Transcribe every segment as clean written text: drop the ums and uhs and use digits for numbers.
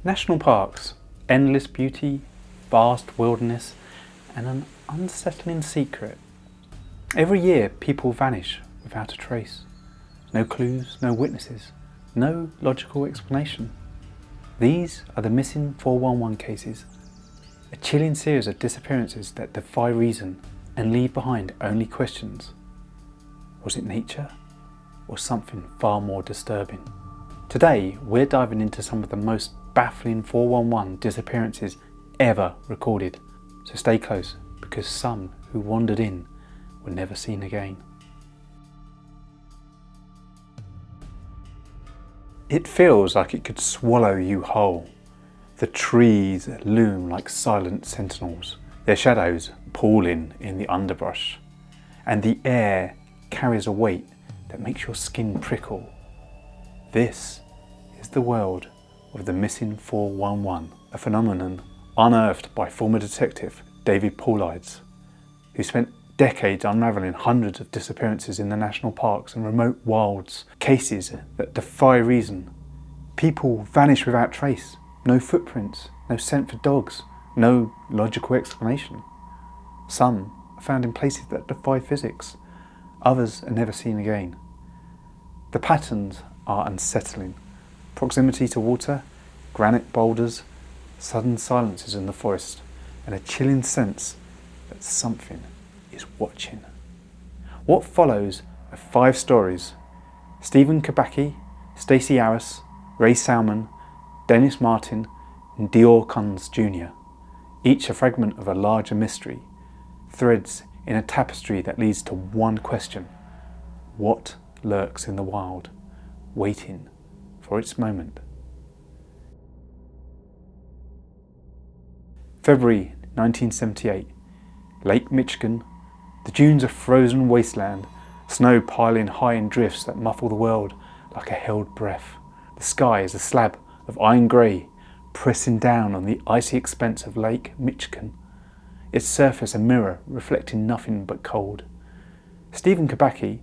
National parks, endless beauty, vast wilderness, and an unsettling secret. Every year people vanish without a trace. No clues, no witnesses, no logical explanation. These are the missing 411 cases, a chilling series of disappearances that defy reason and leave behind only questions. Was it nature or something far more disturbing? Today we're diving into some of the most baffling 411 disappearances ever recorded, so stay close because some who wandered in were never seen again. It feels like it could swallow you whole. The trees loom like silent sentinels, their shadows pooling in the underbrush, and the air carries a weight that makes your skin prickle. This is the world of the missing 411, a phenomenon unearthed by former detective David Paulides, who spent decades unravelling hundreds of disappearances in the national parks and remote wilds, cases that defy reason. People vanish without trace, no footprints, no scent for dogs, no logical explanation. Some are found in places that defy physics, others are never seen again. The patterns are unsettling. Proximity to water, granite boulders, sudden silences in the forest, and a chilling sense that something is watching. What follows are 5 stories. Stephen Kabacki, Stacey Harris, Ray Salmon, Dennis Martin, and Dior Kunz Jr., each a fragment of a larger mystery, threads in a tapestry that leads to one question: what lurks in the wild, waiting for its moment? February 1978, Lake Michigan. The dunes are frozen wasteland, snow piling high in drifts that muffle the world like a held breath. The sky is a slab of iron grey, pressing down on the icy expanse of Lake Michigan, its surface a mirror reflecting nothing but cold. Stephen Kabacki,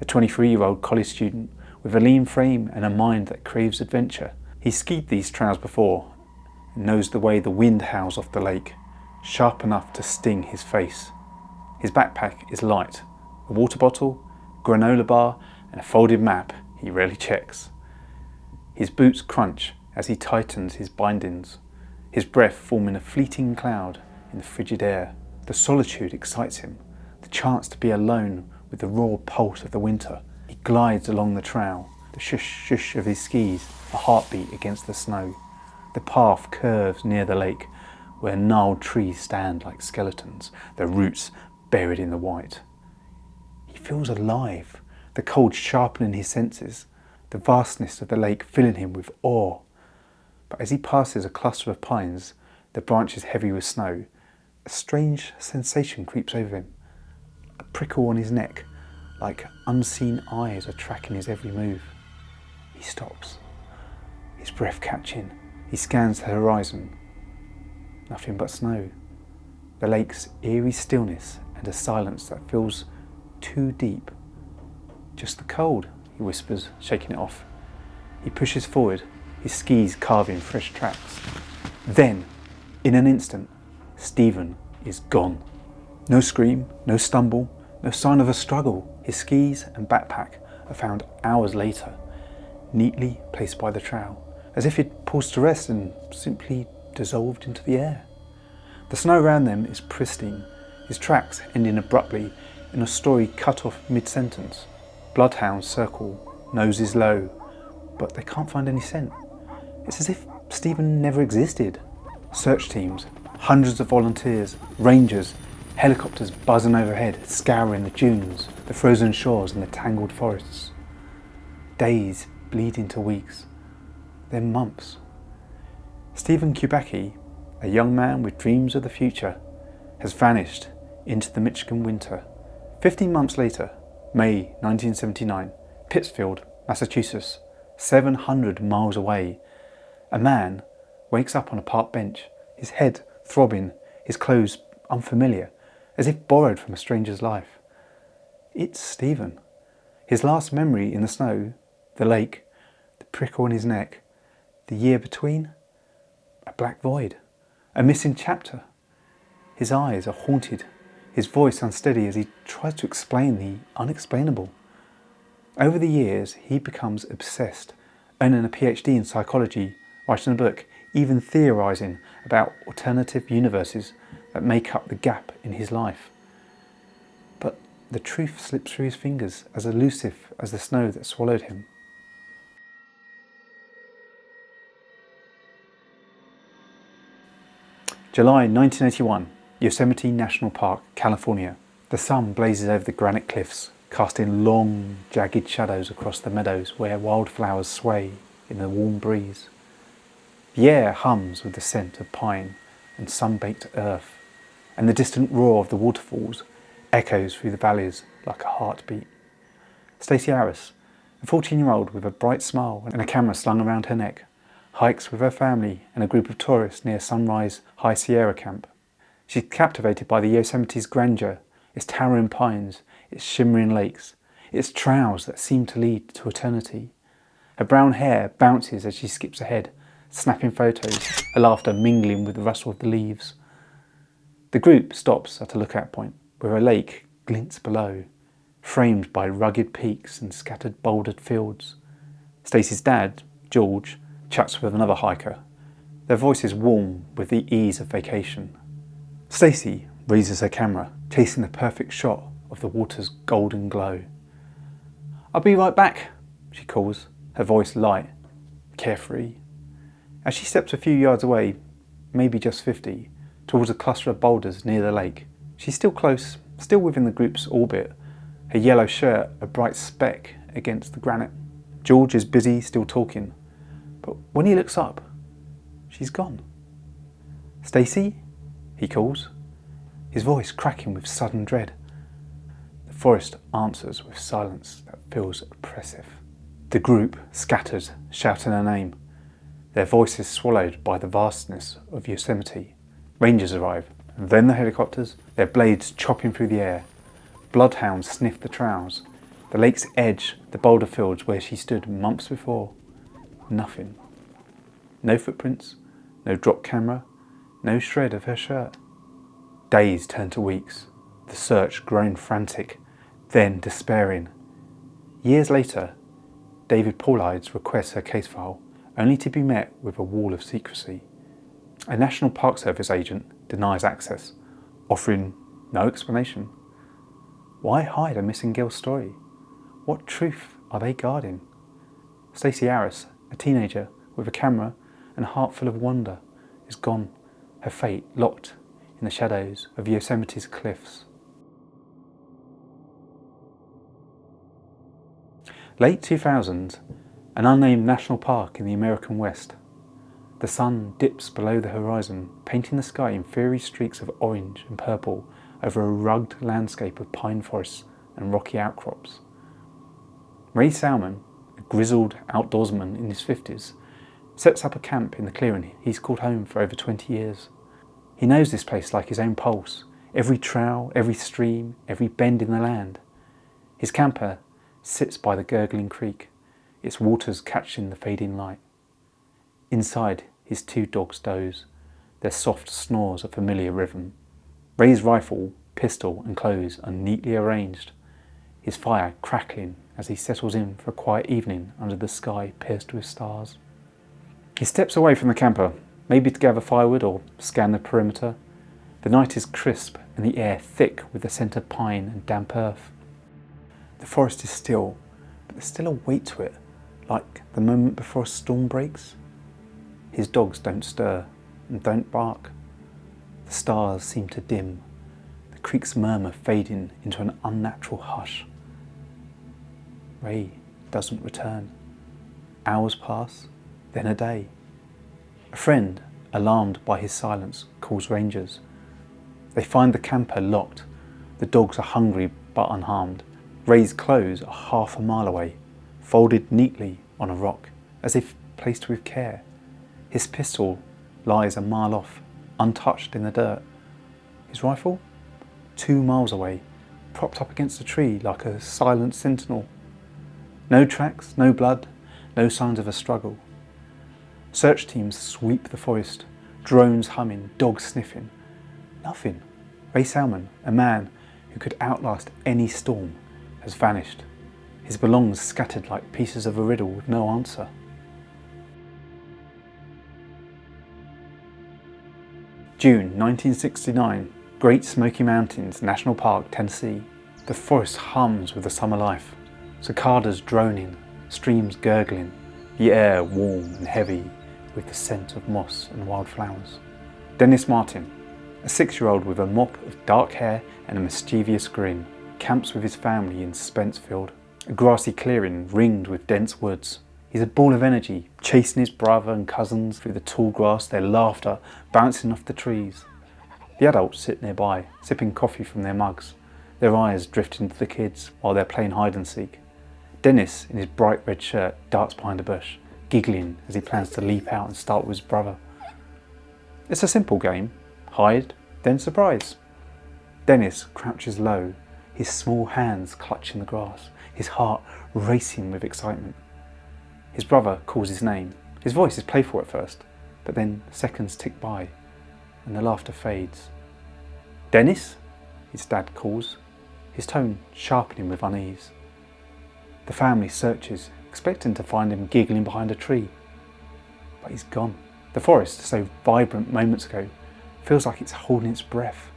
a 23-year-old college student with a lean frame and a mind that craves adventure. He skied these trails before and knows the way the wind howls off the lake, sharp enough to sting his face. His backpack is light, a water bottle, granola bar and a folded map he rarely checks. His boots crunch as he tightens his bindings, his breath forming a fleeting cloud in the frigid air. The solitude excites him, the chance to be alone with the raw pulse of the winter. He glides along the trail, the shush-shush of his skis, a heartbeat against the snow. The path curves near the lake, where gnarled trees stand like skeletons, their roots buried in the white. He feels alive, the cold sharpening his senses, the vastness of the lake filling him with awe. But as he passes a cluster of pines, the branches heavy with snow, a strange sensation creeps over him, a prickle on his neck, like unseen eyes are tracking his every move. He stops, his breath catching. He scans the horizon. Nothing but snow. The lake's eerie stillness and a silence that feels too deep. Just the cold, he whispers, shaking it off. He pushes forward, his skis carving fresh tracks. Then, in an instant, Stephen is gone. No scream, no stumble, no sign of a struggle. His skis and backpack are found hours later, neatly placed by the trail, as if he'd paused to rest and simply dissolved into the air. The snow around them is pristine, his tracks ending abruptly in a story cut off mid-sentence. Bloodhounds circle, noses low, but they can't find any scent. It's as if Stephen never existed. Search teams, hundreds of volunteers, rangers, helicopters buzzing overhead, scouring the dunes, the frozen shores and the tangled forests. Days bleed into weeks, then months. Stephen Kabacki, a young man with dreams of the future, has vanished into the Michigan winter. 15 months later, May 1979, Pittsfield, Massachusetts, 700 miles away, a man wakes up on a park bench, his head throbbing, his clothes unfamiliar, as if borrowed from a stranger's life. It's Stephen. His last memory in the snow, the lake, the prickle in his neck, the year between, black void, a missing chapter. His eyes are haunted, his voice unsteady as he tries to explain the unexplainable. Over the years, he becomes obsessed, earning a PhD in psychology, writing a book, even theorising about alternative universes that make up the gap in his life. But the truth slips through his fingers, as elusive as the snow that swallowed him. July 1981, Yosemite National Park, California. The sun blazes over the granite cliffs, casting long, jagged shadows across the meadows where wildflowers sway in the warm breeze. The air hums with the scent of pine and sun-baked earth, and the distant roar of the waterfalls echoes through the valleys like a heartbeat. Stacey Harris, a 14-year-old with a bright smile and a camera slung around her neck, hikes with her family and a group of tourists near Sunrise High Sierra Camp. She's captivated by the Yosemite's grandeur, its towering pines, its shimmering lakes, its trails that seem to lead to eternity. Her brown hair bounces as she skips ahead, snapping photos, her laughter mingling with the rustle of the leaves. The group stops at a lookout point where a lake glints below, framed by rugged peaks and scattered bouldered fields. Stacey's dad, George, chats with another hiker, their voices warm with the ease of vacation. Stacey raises her camera, chasing the perfect shot of the water's golden glow. "I'll be right back," she calls, her voice light, carefree. As she steps a few yards away, maybe just 50, towards a cluster of boulders near the lake, she's still close, still within the group's orbit, her yellow shirt a bright speck against the granite. George is busy still talking, but when he looks up, she's gone. "Stacey?" he calls, his voice cracking with sudden dread. The forest answers with silence that feels oppressive. The group scatters, shouting her name, their voices swallowed by the vastness of Yosemite. Rangers arrive, and then the helicopters, their blades chopping through the air. Bloodhounds sniff the trails, the lake's edge, the boulder fields where she stood months before. Nothing. No footprints, no drop camera, no shred of her shirt. Days turn to weeks, the search growing frantic, then despairing. Years later, David Paulides requests her case file, only to be met with a wall of secrecy. A National Park Service agent denies access, offering no explanation. Why hide a missing girl's story? What truth are they guarding? Stacey Harris, a teenager with a camera and a heart full of wonder, is gone, her fate locked in the shadows of Yosemite's cliffs. Late 2000s, an unnamed national park in the American West. The sun dips below the horizon, painting the sky in fiery streaks of orange and purple over a rugged landscape of pine forests and rocky outcrops. Ray Salmon, a grizzled outdoorsman in his 50s, sets up a camp in the clearing he's called home for over 20 years. He knows this place like his own pulse, every trail, every stream, every bend in the land. His camper sits by the gurgling creek, its waters catching the fading light. Inside, his 2 dogs doze, their soft snores a familiar rhythm. Ray's rifle, pistol and clothes are neatly arranged, his fire crackling as he settles in for a quiet evening under the sky pierced with stars. He steps away from the camper, maybe to gather firewood or scan the perimeter. The night is crisp and the air thick with the scent of pine and damp earth. The forest is still, but there's still a weight to it, like the moment before a storm breaks. His dogs don't stir and don't bark. The stars seem to dim, the creek's murmur fading into an unnatural hush. Ray doesn't return. Hours pass, then a day. A friend, alarmed by his silence, calls rangers. They find the camper locked. The dogs are hungry but unharmed. Ray's clothes are half a mile away, folded neatly on a rock, as if placed with care. His pistol lies a mile off, untouched in the dirt. His rifle? 2 miles away, propped up against a tree like a silent sentinel. No tracks, no blood, no signs of a struggle. Search teams sweep the forest, drones humming, dogs sniffing. Nothing. Ray Salmon, a man who could outlast any storm, has vanished. His belongings scattered like pieces of a riddle with no answer. June 1969, Great Smoky Mountains National Park, Tennessee. The forest hums with the summer life. Cicadas droning, streams gurgling, the air warm and heavy with the scent of moss and wildflowers. Dennis Martin, a 6-year-old with a mop of dark hair and a mischievous grin, camps with his family in Spencefield, a grassy clearing ringed with dense woods. He's a ball of energy, chasing his brother and cousins through the tall grass, their laughter bouncing off the trees. The adults sit nearby, sipping coffee from their mugs, their eyes drifting to the kids while they're playing hide and seek. Dennis, in his bright red shirt, darts behind a bush, giggling as he plans to leap out and start with his brother. It's a simple game. Hide, then surprise. Dennis crouches low, his small hands clutching the grass, his heart racing with excitement. His brother calls his name. His voice is playful at first, but then seconds tick by and the laughter fades. "Dennis?" his dad calls, his tone sharpening with unease. The family searches, expecting to find him giggling behind a tree. But he's gone. The forest, so vibrant moments ago, feels like it's holding its breath.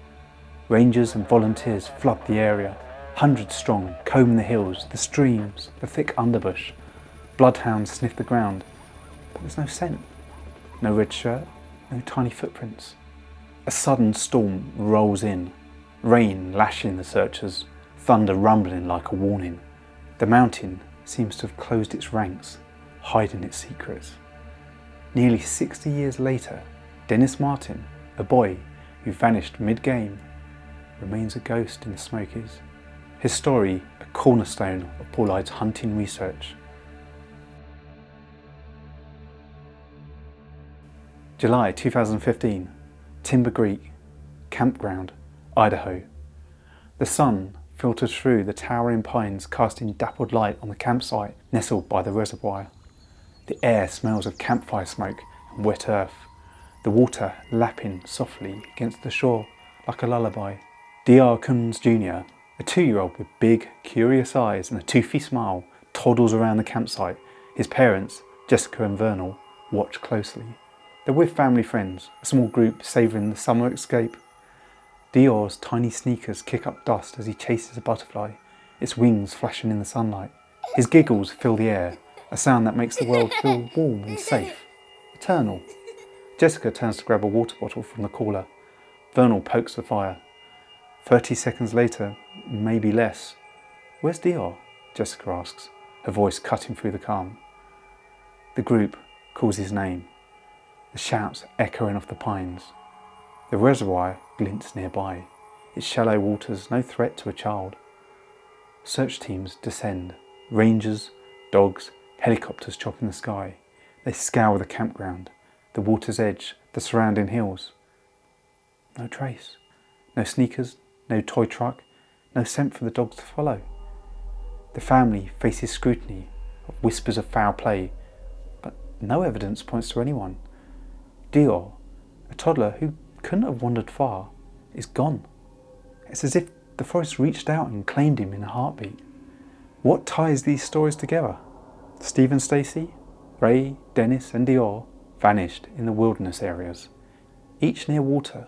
Rangers and volunteers flood the area, hundreds strong, combing the hills, the streams, the thick underbush. Bloodhounds sniff the ground, but there's no scent. No red shirt, no tiny footprints. A sudden storm rolls in, rain lashing the searchers, thunder rumbling like a warning. The mountain seems to have closed its ranks, hiding its secrets. Nearly 60 years later, Dennis Martin, a boy who vanished mid-game, remains a ghost in the Smokies. His story, a cornerstone of Paul Hyde's hunting research. July 2015, Timber Creek, Campground, Idaho. The sun filters through the towering pines, casting dappled light on the campsite nestled by the reservoir. The air smells of campfire smoke and wet earth, the water lapping softly against the shore like a lullaby. D.R. Coons Jr., a 2-year-old with big, curious eyes and a toothy smile, toddles around the campsite. His parents, Jessica and Vernal, watch closely. They're with family friends, a small group savouring the summer escape. Dior's tiny sneakers kick up dust as he chases a butterfly, its wings flashing in the sunlight. His giggles fill the air, a sound that makes the world feel warm and safe, eternal. Jessica turns to grab a water bottle from the cooler. Vernal pokes the fire. 30 seconds later, maybe less. "Where's Dior?" Jessica asks, her voice cutting through the calm. The group calls his name, the shouts echoing off the pines. The reservoir glints nearby, its shallow waters no threat to a child. Search teams descend, rangers, dogs, helicopters chopping the sky. They scour the campground, the water's edge, the surrounding hills. No trace, no sneakers, no toy truck, no scent for the dogs to follow. The family faces scrutiny of whispers of foul play, but no evidence points to anyone. Dior, a toddler who couldn't have wandered far, is gone. It's as if the forest reached out and claimed him in a heartbeat. What ties these stories together? Steve and Stacy, Ray, Dennis and Dior vanished in the wilderness areas, each near water.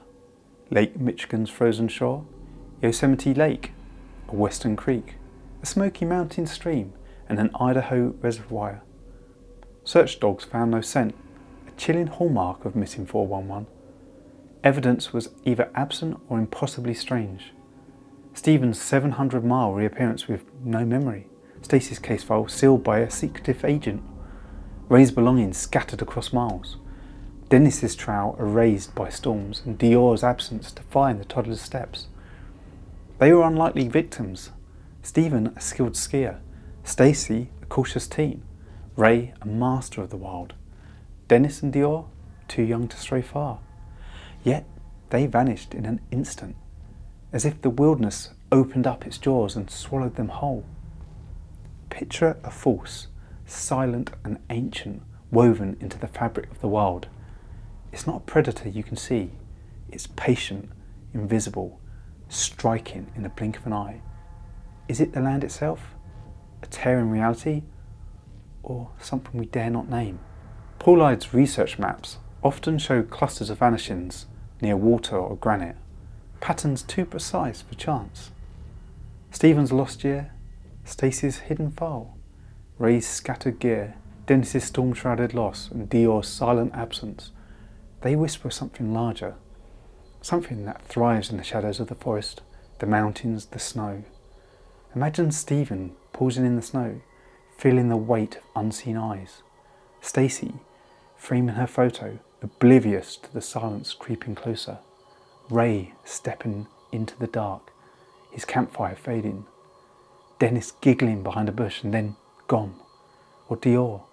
Lake Michigan's frozen shore, Yosemite Lake, a western creek, a Smoky Mountain stream and an Idaho reservoir. Search dogs found no scent, a chilling hallmark of missing 411. Evidence was either absent or impossibly strange. Stephen's 700-mile reappearance with no memory. Stacy's case file sealed by a secretive agent. Ray's belongings scattered across miles. Dennis's trail erased by storms and Dior's absence defying the toddler's steps. They were unlikely victims. Stephen, a skilled skier. Stacy, a cautious teen. Ray, a master of the wild. Dennis and Dior, too young to stray far. Yet they vanished in an instant, as if the wilderness opened up its jaws and swallowed them whole. Picture a force, silent and ancient, woven into the fabric of the wild. It's not a predator you can see. It's patient, invisible, striking in the blink of an eye. Is it the land itself? A tear in reality? Or something we dare not name? Paul Ide's research maps often show clusters of vanishings near water or granite, patterns too precise for chance. Stephen's lost year, Stacey's hidden file, Ray's scattered gear, Dennis's storm-shrouded loss, and Dior's silent absence. They whisper something larger, something that thrives in the shadows of the forest, the mountains, the snow. Imagine Stephen pausing in the snow, feeling the weight of unseen eyes. Stacey, framing her photo, oblivious to the silence creeping closer. Ray stepping into the dark, his campfire fading. Dennis giggling behind a bush and then gone. Or Dior,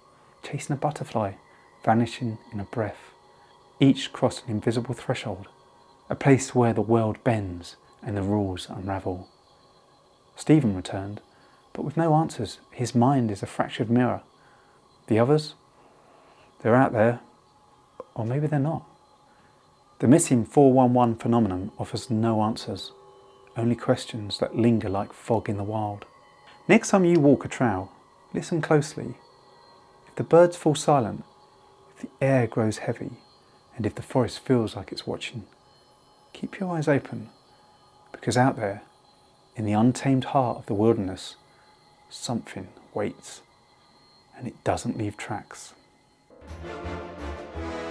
chasing a butterfly, vanishing in a breath. Each cross an invisible threshold, a place where the world bends and the rules unravel. Stephen returned, but with no answers. His mind is a fractured mirror. The others? They're out there, or maybe they're not. The missing 411 phenomenon offers no answers, only questions that linger like fog in the wild. Next time you walk a trail, listen closely. If the birds fall silent, if the air grows heavy, and if the forest feels like it's watching, keep your eyes open, because out there, in the untamed heart of the wilderness, something waits, and it doesn't leave tracks.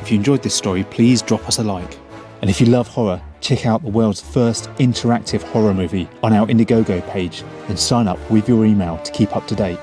If you enjoyed this story, please drop us a like. And if you love horror, check out the world's first interactive horror movie on our Indiegogo page and sign up with your email to keep up to date.